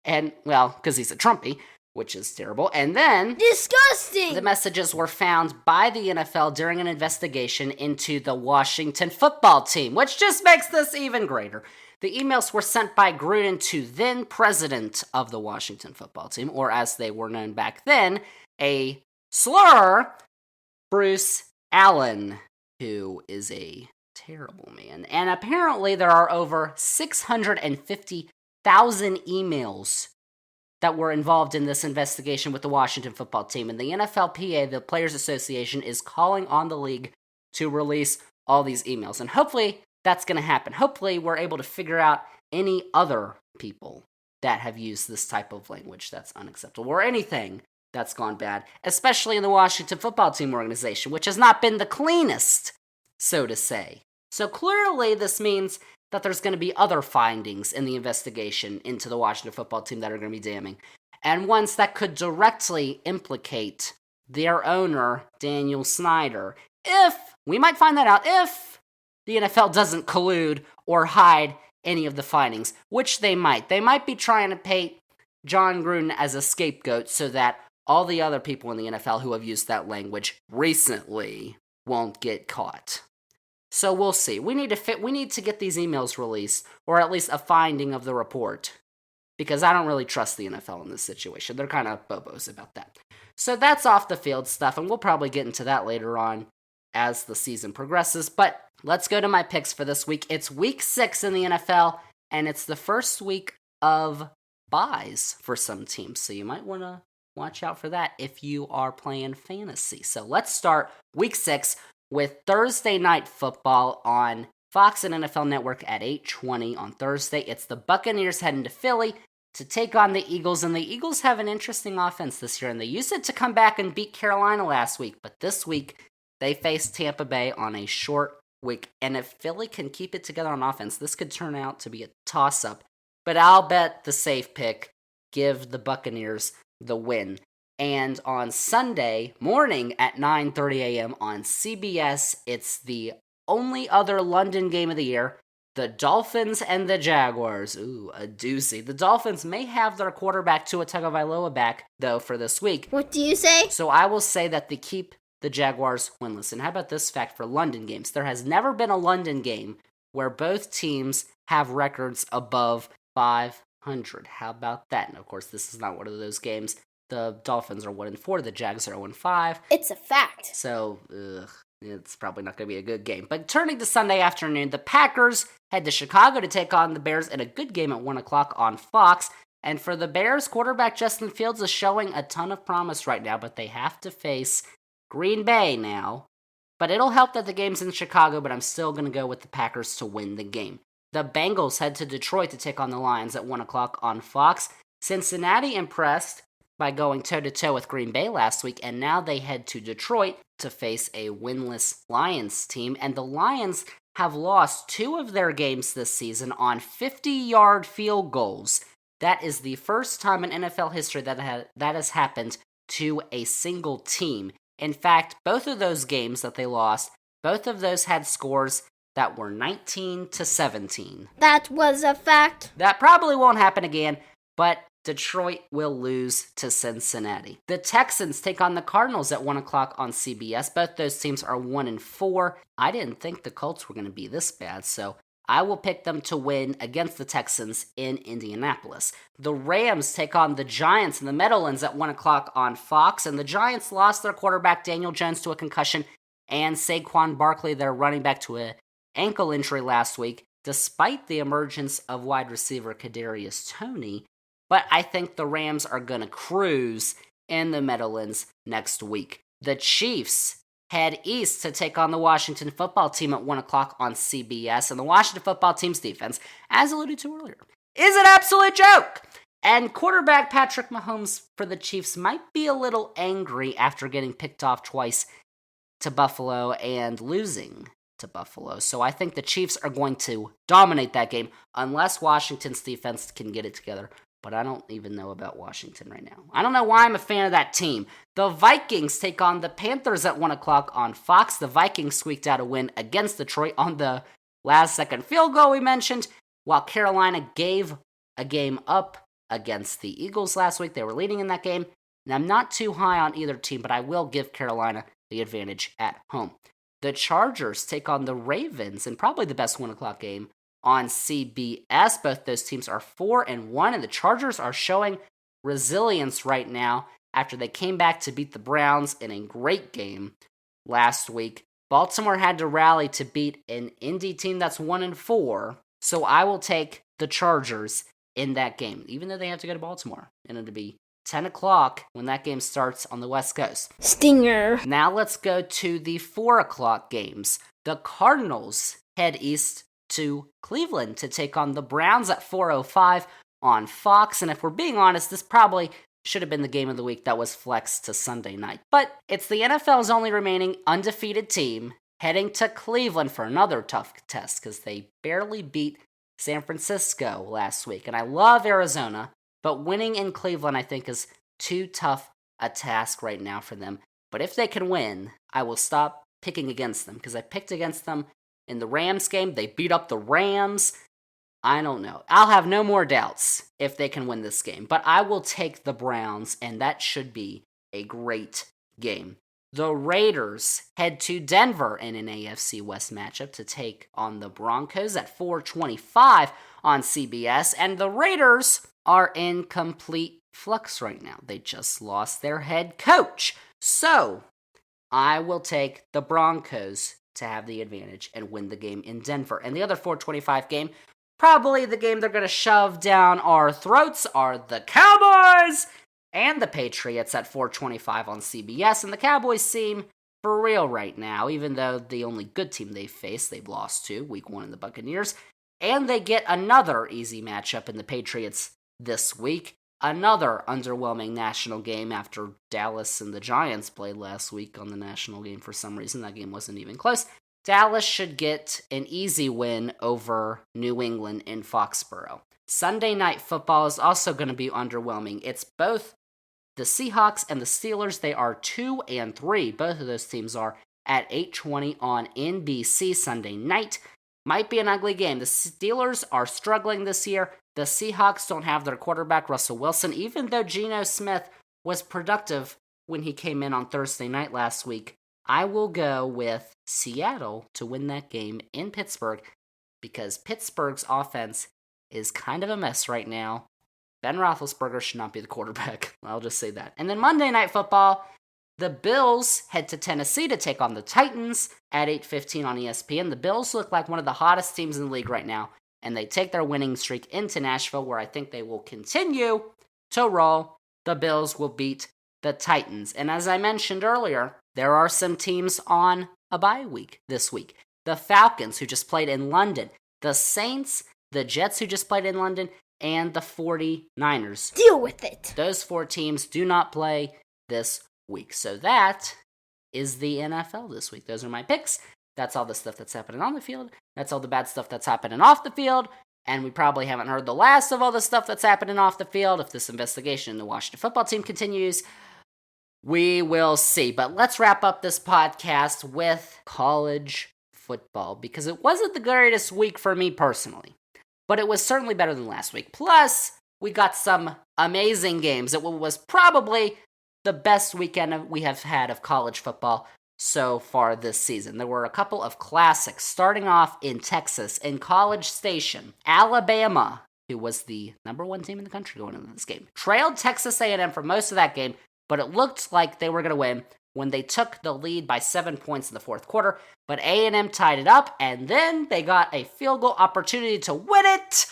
And, well, because he's a Trumpy, which is terrible. And then Disgusting! the messages were found by the NFL during an investigation into the Washington football team, which just makes this even greater. The emails were sent by Gruden to then president of the Washington football team, or as they were known back then, a slur, Bruce Allen, who is a terrible man. And apparently there are over 650,000 emails that were involved in this investigation with the Washington football team. And the NFLPA, the Players Association, is calling on the league to release all these emails. And hopefully that's going to happen. Hopefully we're able to figure out any other people that have used this type of language that's unacceptable, or anything that's gone bad, especially in the Washington football team organization, which has not been the cleanest, so to say. So clearly this means that there's going to be other findings in the investigation into the Washington football team that are going to be damning, and ones that could directly implicate their owner, Daniel Snyder. We might find that out if the NFL doesn't collude or hide any of the findings, which they might. They might be trying to paint Jon Gruden as a scapegoat so that all the other people in the NFL who have used that language recently won't get caught. So we'll see. We need to get these emails released, or at least a finding of the report, because I don't really trust the NFL in this situation. They're kind of bobos about that. So that's off the field stuff, and we'll probably get into that later on as the season progresses. But let's go to my picks for this week. It's week 6 in the NFL, and it's the first week of buys for some teams, so you might want to watch out for that if you are playing fantasy. So let's start week 6 with Thursday Night Football on Fox and NFL Network at 8:20 on Thursday. It's the Buccaneers heading to Philly to take on the Eagles, and the Eagles have an interesting offense this year, and they used it to come back and beat Carolina last week, but this week they face Tampa Bay on a short week, and if Philly can keep it together on offense, this could turn out to be a toss-up, but I'll bet the safe pick, give the Buccaneers the win. And on Sunday morning at 9:30 a.m. on CBS, it's the only other London game of the year, the Dolphins and the Jaguars. Ooh, a doozy. The Dolphins may have their quarterback Tua Tagovailoa back, though, for this week. What do you say? So I will say that they keep the Jaguars winless. And how about this fact for London games? There has never been a London game where both teams have records above 500. How about that? And of course, this is not one of those games. The Dolphins are 1-4, the Jags are 0-5. It's a fact. So, it's probably not going to be a good game. But turning to Sunday afternoon, the Packers head to Chicago to take on the Bears in a good game at 1 o'clock on Fox. And for the Bears, quarterback Justin Fields is showing a ton of promise right now, but they have to face Green Bay now. But it'll help that the game's in Chicago, but I'm still going to go with the Packers to win the game. The Bengals head to Detroit to take on the Lions at 1 o'clock on Fox. Cincinnati impressed by going toe-to-toe with Green Bay last week, and now they head to Detroit to face a winless Lions team, and the Lions have lost 2 of their games this season on 50-yard field goals. That is the first time in NFL history that has happened to a single team. In fact, both of those games that they lost, both of those had scores that were 19-17. That was a fact. That probably won't happen again, but Detroit will lose to Cincinnati. The Texans take on the Cardinals at 1 o'clock on CBS. Both those teams are 1-4. I didn't think the Colts were going to be this bad, so I will pick them to win against the Texans in Indianapolis. The Rams take on the Giants in the Meadowlands at 1 o'clock on Fox, and the Giants lost their quarterback Daniel Jones to a concussion and Saquon Barkley, their running back, to an ankle injury last week, despite the emergence of wide receiver Kadarius Toney. But I think the Rams are going to cruise in the Meadowlands next week. The Chiefs head east to take on the Washington football team at 1 o'clock on CBS. And the Washington football team's defense, as alluded to earlier, is an absolute joke. And quarterback Patrick Mahomes for the Chiefs might be a little angry after getting picked off twice to Buffalo and losing to Buffalo. So I think the Chiefs are going to dominate that game unless Washington's defense can get it together. But I don't even know about Washington right now. I don't know why I'm a fan of that team. The Vikings take on the Panthers at 1 o'clock on Fox. The Vikings squeaked out a win against Detroit on the last-second field goal we mentioned, while Carolina gave a game up against the Eagles last week. They were leading in that game. And I'm not too high on either team, but I will give Carolina the advantage at home. The Chargers take on the Ravens in probably the best 1 o'clock game on CBS. Both those teams are 4-1, and the Chargers are showing resilience right now after they came back to beat the Browns in a great game last week. Baltimore had to rally to beat an Indy team that's 1-4, so I will take the Chargers in that game, even though they have to go to Baltimore, and it'll be 10 o'clock when that game starts on the West Coast. Stinger. Now let's go to the 4 o'clock games. The Cardinals head east to Cleveland to take on the Browns at 4:05 on Fox. And if we're being honest, this probably should have been the game of the week that was flexed to Sunday night. But it's the NFL's only remaining undefeated team heading to Cleveland for another tough test because they barely beat San Francisco last week. And I love Arizona, but winning in Cleveland I think is too tough a task right now for them. But if they can win, I will stop picking against them because I picked against them in the Rams game. They beat up the Rams. I don't know. I'll have no more doubts if they can win this game. But I will take the Browns, and that should be a great game. The Raiders head to Denver in an AFC West matchup to take on the Broncos at 4:25 on CBS. And the Raiders are in complete flux right now. They just lost their head coach. So I will take the Broncos to have the advantage and win the game in Denver. And the other 4:25 game, probably the game they're going to shove down our throats, are the Cowboys and the Patriots at 4:25 on CBS. And the Cowboys seem for real right now, even though the only good team they've faced, they've lost to, week 1 in the Buccaneers. And they get another easy matchup in the Patriots this week. Another underwhelming national game after Dallas and the Giants played last week on the national game for some reason. That game wasn't even close. Dallas should get an easy win over New England in Foxborough. Sunday Night Football is also going to be underwhelming. It's both the Seahawks and the Steelers. They are 2-3. Both of those teams are at 8:20 on NBC Sunday night. Might be an ugly game. The Steelers are struggling this year. The Seahawks don't have their quarterback, Russell Wilson, even though Geno Smith was productive when he came in on Thursday night last week. I will go with Seattle to win that game in Pittsburgh because Pittsburgh's offense is kind of a mess right now. Ben Roethlisberger should not be the quarterback. I'll just say that. And then Monday Night Football, the Bills head to Tennessee to take on the Titans at 8:15 on ESPN. The Bills look like one of the hottest teams in the league right now, and they take their winning streak into Nashville, where I think they will continue to roll. The Bills will beat the Titans. And as I mentioned earlier, there are some teams on a bye week this week. The Falcons, who just played in London. The Saints, the Jets, who just played in London, and the 49ers. Deal with it. Those 4 teams do not play this week. So that is the NFL this week. Those are my picks. That's all the stuff that's happening on the field. That's all the bad stuff that's happening off the field. And we probably haven't heard the last of all the stuff that's happening off the field. If this investigation in the Washington football team continues, we will see. But let's wrap up this podcast with college football, because it wasn't the greatest week for me personally, but it was certainly better than last week. Plus, we got some amazing games. It was probably the best weekend we have had of college football so far this season. There were a couple of classics, starting off in Texas, in College Station. Alabama, who was the number 1 team in the country going into this game, trailed Texas A&M for most of that game, but it looked like they were going to win when they took the lead by 7 points in the fourth quarter. But A&M tied it up, and then they got a field goal opportunity to win it.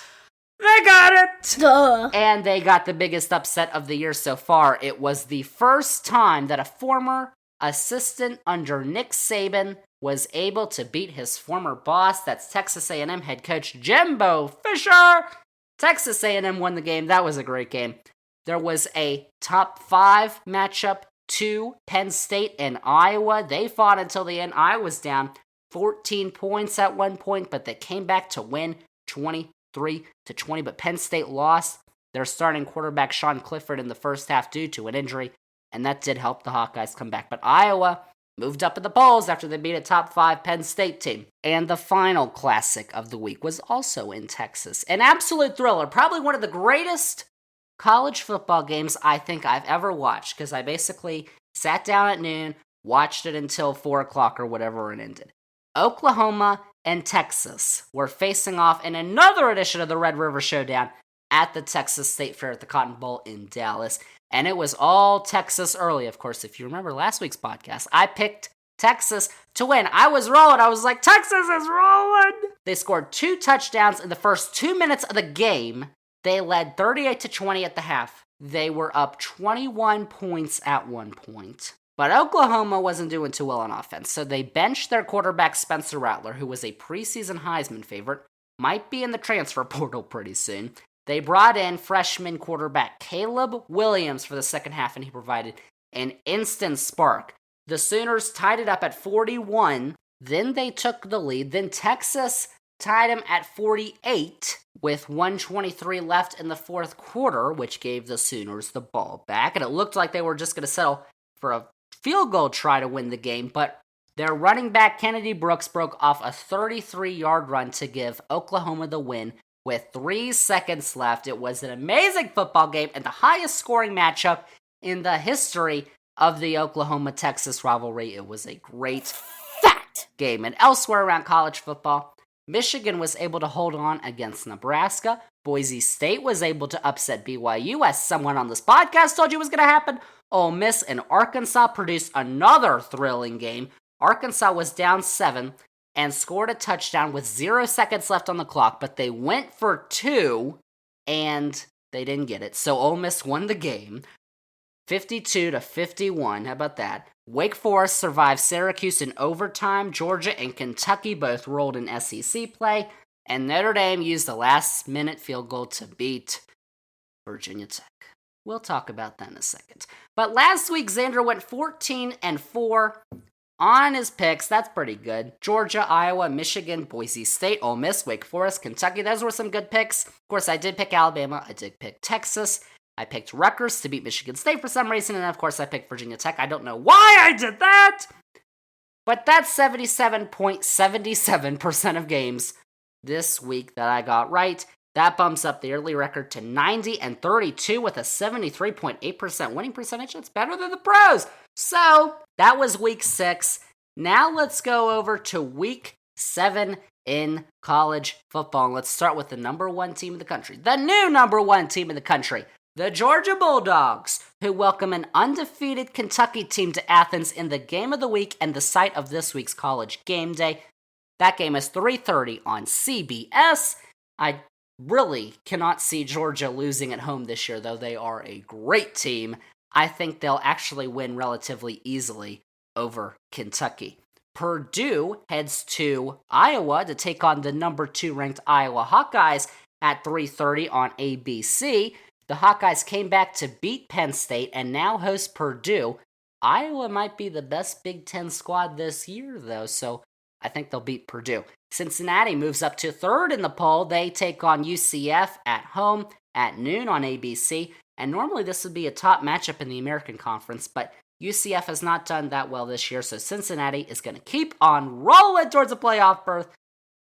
They got it! Duh. And they got the biggest upset of the year so far. It was the first time that a former assistant under Nick Saban was able to beat his former boss, that's Texas A&M head coach Jimbo Fisher, Texas A&M won the game. That was a great game. There was a top 5 matchup to Penn State and Iowa. They fought until the end. Iowa was down 14 points at one point, but they came back to win 23-20. But Penn State lost their starting quarterback Sean Clifford in the first half due to an injury, and that did help the Hawkeyes come back. But Iowa moved up in the polls after they beat a top 5 Penn State team. And the final classic of the week was also in Texas. An absolute thriller, probably one of the greatest college football games I think I've ever watched, because I basically sat down at noon, watched it until 4 o'clock or whatever it ended. Oklahoma and Texas were facing off in another edition of the Red River Showdown at the Texas State Fair at the Cotton Bowl in Dallas. And it was all Texas early. Of course, if you remember last week's podcast, I picked Texas to win. I was rolling. I was like, Texas is rolling. They scored 2 touchdowns in the first 2 minutes of the game. They led 38-20 at the half. They were up 21 points at one point. But Oklahoma wasn't doing too well on offense, so they benched their quarterback Spencer Rattler, who was a preseason Heisman favorite, might be in the transfer portal pretty soon. They brought in freshman quarterback Caleb Williams for the second half, and he provided an instant spark. The Sooners tied it up at 41, then they took the lead, then Texas tied him at 48 with 1:23 left in the fourth quarter, which gave the Sooners the ball back, and it looked like they were just going to settle for a field goal try to win the game, but their running back Kennedy Brooks broke off a 33-yard run to give Oklahoma the win with 3 seconds left. It was an amazing football game and the highest scoring matchup in the history of the Oklahoma-Texas rivalry. It was a great Fact. game. And elsewhere around college football, Michigan was able to hold on against Nebraska. Boise State was able to upset BYU, as someone on this podcast told you was going to happen. Ole Miss and Arkansas produced another thrilling game. Arkansas was down 7 and scored a touchdown with 0 seconds left on the clock, but they went for 2 and they didn't get it. So Ole Miss won the game 52-51. How about that? Wake Forest survived Syracuse in overtime. Georgia and Kentucky both rolled in SEC play, and Notre Dame used a last-minute field goal to beat Virginia Tech. We'll talk about that in a second. But last week, Zander went 14-4 on his picks. That's pretty good. Georgia, Iowa, Michigan, Boise State, Ole Miss, Wake Forest, Kentucky. Those were some good picks. Of course, I did pick Alabama. I did pick Texas. I picked Rutgers to beat Michigan State for some reason. And of course, I picked Virginia Tech. I don't know why I did that. But that's 77.77% of games this week that I got right. That bumps up the early record to 90-32 with a 73.8% winning percentage. That's better than the pros. So that was week 6. Now let's go over to week 7 in college football. And let's start with the number 1 team in the country. The new number 1 team in the country. The Georgia Bulldogs, who welcome an undefeated Kentucky team to Athens in the game of the week and the site of this week's College Game Day. That game is 3:30 on CBS. I really cannot see Georgia losing at home this year, though they are a great team. I think they'll actually win relatively easily over Kentucky. Purdue heads to Iowa to take on the number 2 ranked Iowa Hawkeyes at 3:30 on ABC. The Hawkeyes came back to beat Penn State and now host Purdue. Iowa might be the best Big Ten squad this year, though, so I think they'll beat Purdue. Cincinnati moves up to 3rd in the poll. They take on UCF at home at noon on ABC. And normally this would be a top matchup in the American Conference, but UCF has not done that well this year, so Cincinnati is going to keep on rolling towards a playoff berth.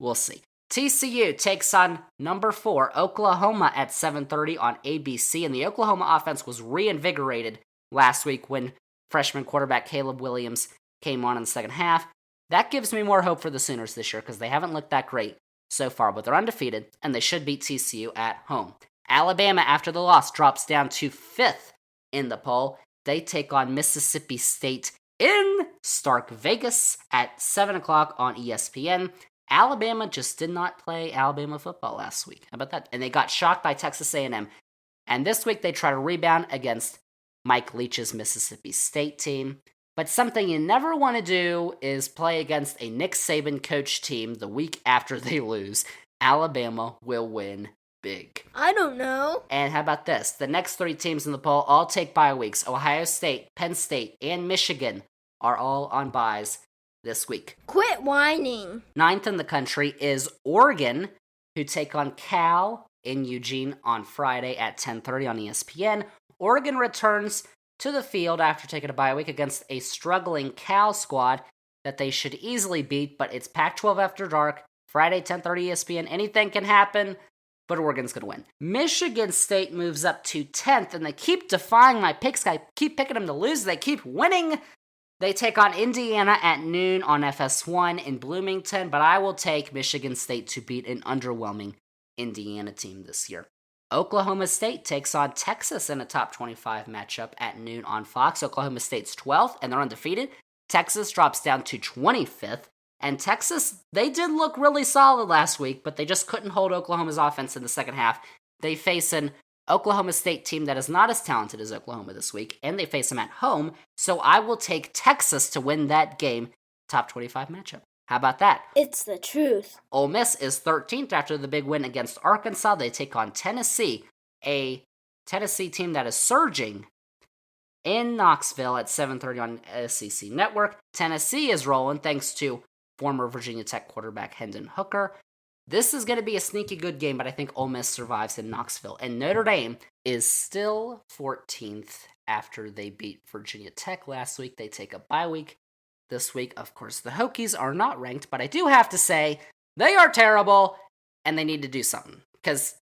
We'll see. TCU takes on number 4, Oklahoma at 7:30 on ABC, and the Oklahoma offense was reinvigorated last week when freshman quarterback Caleb Williams came on in the second half. That gives me more hope for the Sooners this year because they haven't looked that great so far, but they're undefeated, and they should beat TCU at home. Alabama, after the loss, drops down to 5th in the poll. They take on Mississippi State in Stark Vegas at 7 o'clock on ESPN. Alabama just did not play Alabama football last week. How about that? And they got shocked by Texas A&M. And this week they try to rebound against Mike Leach's Mississippi State team. But something you never want to do is play against a Nick Saban coach team the week after they lose. Alabama will win big. I don't know. And how about this? The next 3 teams in the poll all take bye weeks. Ohio State, Penn State, and Michigan are all on byes this week. Quit whining. 9th in the country is Oregon, who take on Cal in Eugene on Friday at 10:30 on ESPN. Oregon returns to the field after taking a bye week against a struggling Cal squad that they should easily beat, but it's Pac-12 after dark, Friday 10:30 ESPN. Anything can happen, but Oregon's going to win. Michigan State moves up to 10th, and they keep defying my picks. I keep picking them to lose. They keep winning. They take on Indiana at noon on FS1 in Bloomington, but I will take Michigan State to beat an underwhelming Indiana team this year. Oklahoma State takes on Texas in a top 25 matchup at noon on Fox. Oklahoma State's 12th, and they're undefeated. Texas drops down to 25th. And Texas, they did look really solid last week, but they just couldn't hold Oklahoma's offense in the second half. They face an Oklahoma State team that is not as talented as Oklahoma this week, and they face them at home, so I will take Texas to win that game, top 25 matchup. How about that? It's the truth. Ole Miss is 13th after the big win against Arkansas. They take on Tennessee, a Tennessee team that is surging in Knoxville at 7:30 on SEC Network. Tennessee is rolling thanks to former Virginia Tech quarterback Hendon Hooker. This is going to be a sneaky good game, but I think Ole Miss survives in Knoxville. And Notre Dame is still 14th after they beat Virginia Tech last week. They take a bye week this week. Of course, the Hokies are not ranked, but I do have to say they are terrible, and they need to do something. Because,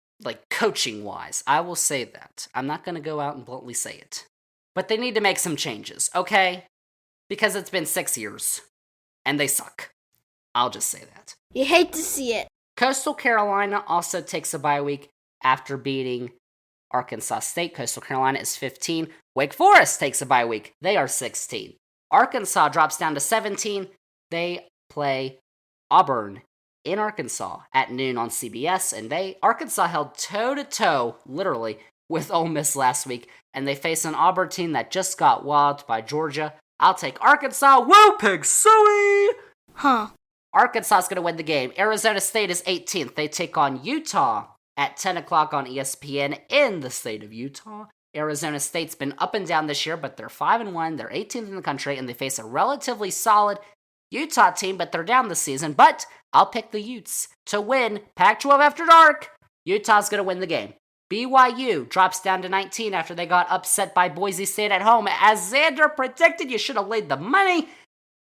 coaching-wise, I will say that. I'm not going to go out and bluntly say it. But they need to make some changes, okay? Because it's been 6 years, and they suck. I'll just say that. You hate to see it. Coastal Carolina also takes a bye week after beating Arkansas State. Coastal Carolina is 15. Wake Forest takes a bye week. They are 16. Arkansas drops down to 17. They play Auburn in Arkansas at noon on CBS, and Arkansas held toe-to-toe, literally, with Ole Miss last week, and they face an Auburn team that just got walloped by Georgia. I'll take Arkansas. Woo, Pig Suey! Huh. Arkansas is going to win the game. Arizona State is 18th. They take on Utah at 10 o'clock on ESPN in the state of Utah. Arizona State's been up and down this year, but they're 5-1. They're 18th in the country, and they face a relatively solid Utah team, but they're down this season. But I'll pick the Utes to win Pac-12 after dark. Utah's going to win the game. BYU drops down to 19 after they got upset by Boise State at home. As Zander predicted, you should have laid the money.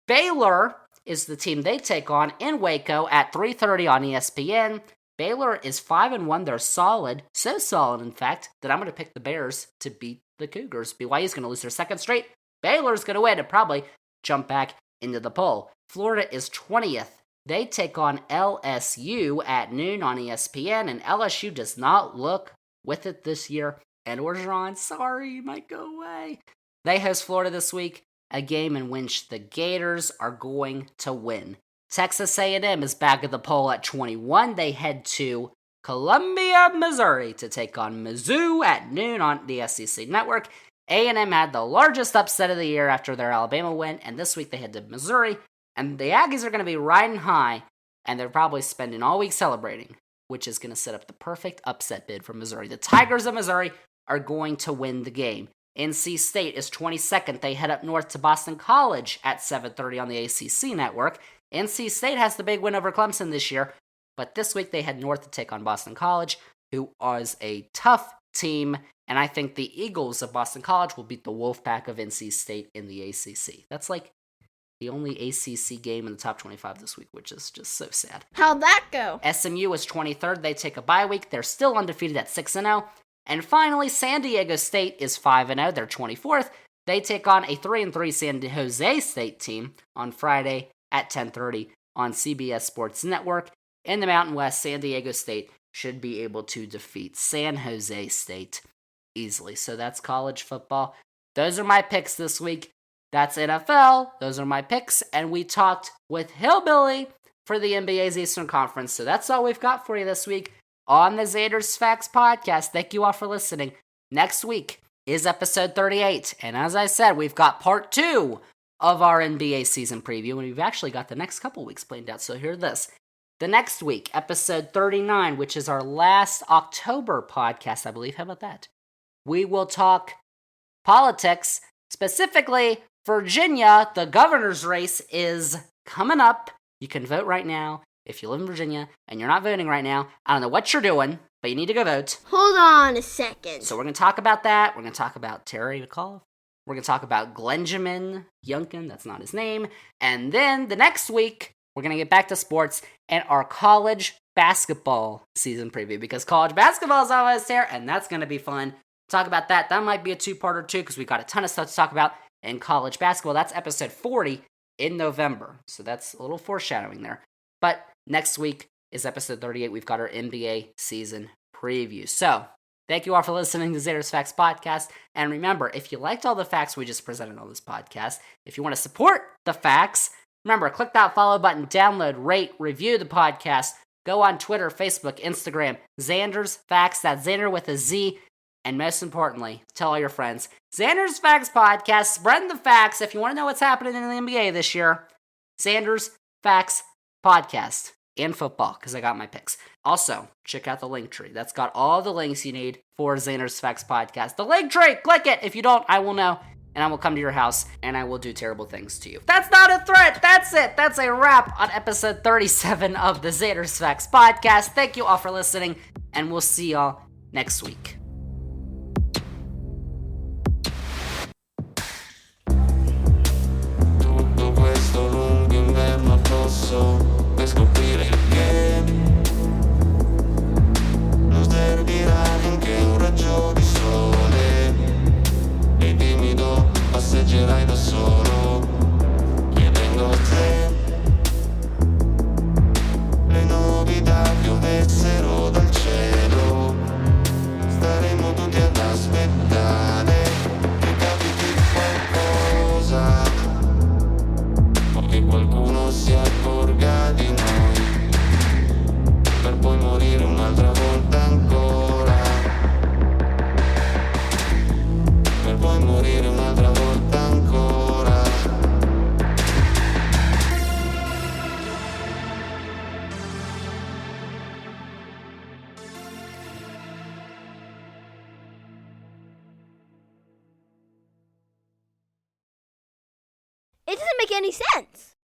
Baylor is the team they take on in Waco at 3:30 on ESPN. Baylor is 5-1. They're solid. So solid, in fact, that I'm going to pick the Bears to beat the Cougars. BYU's going to lose their second straight. Baylor's going to win and probably jump back into the poll. Florida is 20th. They take on LSU at noon on ESPN, and LSU does not look with it this year. And Orgeron, sorry, you might go away. They host Florida this week, a game in which the Gators are going to win. Texas A&M is back at the poll at 21. They head to Columbia, Missouri to take on Mizzou at noon on the SEC Network. A&M had the largest upset of the year after their Alabama win, and this week they head to Missouri. And the Aggies are going to be riding high, and they're probably spending all week celebrating, which is going to set up the perfect upset bid for Missouri. The Tigers of Missouri are going to win the game. NC State is 22nd. They head up north to Boston College at 7:30 on the ACC network. NC State has the big win over Clemson this year, but this week they head north to take on Boston College, who is a tough team, and I think the Eagles of Boston College will beat the Wolfpack of NC State in the ACC. That's the only ACC game in the top 25 this week, which is just so sad. How'd that go? SMU is 23rd. They take a bye week. They're still undefeated at 6-0. And finally, San Diego State is 5-0. They're 24th. They take on a 3-3 San Jose State team on Friday at 10:30 on CBS Sports Network. In the Mountain West, San Diego State should be able to defeat San Jose State easily. So that's college football. Those are my picks this week. That's NFL. Those are my picks. And we talked with Hillbilly for the NBA's Eastern Conference. So that's all we've got for you this week on the Zander's Facts podcast. Thank you all for listening. Next week is episode 38. And as I said, we've got part 2 of our NBA season preview. And we've actually got the next couple weeks planned out. So hear this. The next week, episode 39, which is our last October podcast, I believe. How about that? We will talk politics, specifically Virginia. The governor's race is coming up. You can vote right now. If you live in Virginia and you're not voting right now, I don't know what you're doing, but you need to go vote. Hold on a second. So we're going to talk about that. We're going to talk about Terry McAuliffe. We're going to talk about Glenjamin Youngkin. That's not his name. And then the next week, we're going to get back to sports and our college basketball season preview, because college basketball is almost here, and that's going to be fun. Talk about that. That might be a two-parter too, because we got a ton of stuff to talk about in college basketball. That's episode 40 in November. So that's a little foreshadowing there. But next week is episode 38. We've got our NBA season preview. So thank you all for listening to Zander's Facts Podcast. And remember, if you liked all the facts we just presented on this podcast, if you want to support the facts, remember, click that follow button, download, rate, review the podcast. Go on Twitter, Facebook, Instagram, Zander's Facts. That's Zander with a Z. And most importantly, tell all your friends. Zander's Facts Podcast, spreading the facts. If you want to know what's happening in the NBA this year, Zander's Facts Podcast and football, because I got my picks. Also, check out the link tree. That's got all the links you need for Zander's Facts Podcast. The link tree, click it. If you don't, I will know, and I will come to your house, and I will do terrible things to you. That's not a threat. That's it. That's a wrap on episode 37 of the Zander's Facts Podcast. Thank you all for listening, and we'll see y'all next week. Per scoprire che non servirà neanche un raggio di sole e timido passeggerai da solo chiedendo a te le novità piovessero dal cielo. Staremo tutti ad aspettare che capiti qualcosa o che qualcuno si accorga di noi, per poi morire un'altra volta ancora, per poi morire un'altra volta ancora. It doesn't make any sense.